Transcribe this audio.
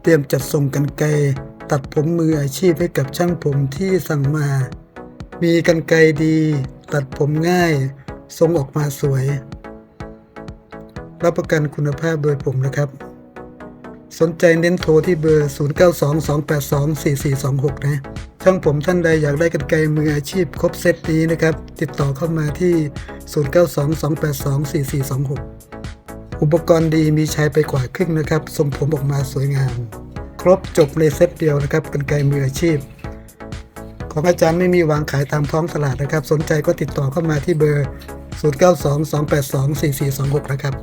เตรียมจัดส่งกรรไกรตัดผมมืออาชีพให้กับช่างผมที่สั่งมา มีกรรไกรดีตัดผมง่ายทรงออกมาสวยรับประกันคุณภาพโดยผมนะครับสนใจเน้นโทรที่เบอร์ 0922824426 นะช่างผมท่านใดอยากได้กรรไกรมืออาชีพครบเซตนี้นะครับติดต่อเข้ามาที่ 0922824426 อุปกรณ์ดีมีใช้ไปกว่าครึ่งนะครับทรงผมออกมาสวยงามครบจบในเซตเดียวนะครับกรรไกรมืออาชีพของอาจารย์ไม่มีวางขายตามท้องตลาดนะครับสนใจก็ติดต่อเข้ามาที่เบอร์ 0922824426 นะครับ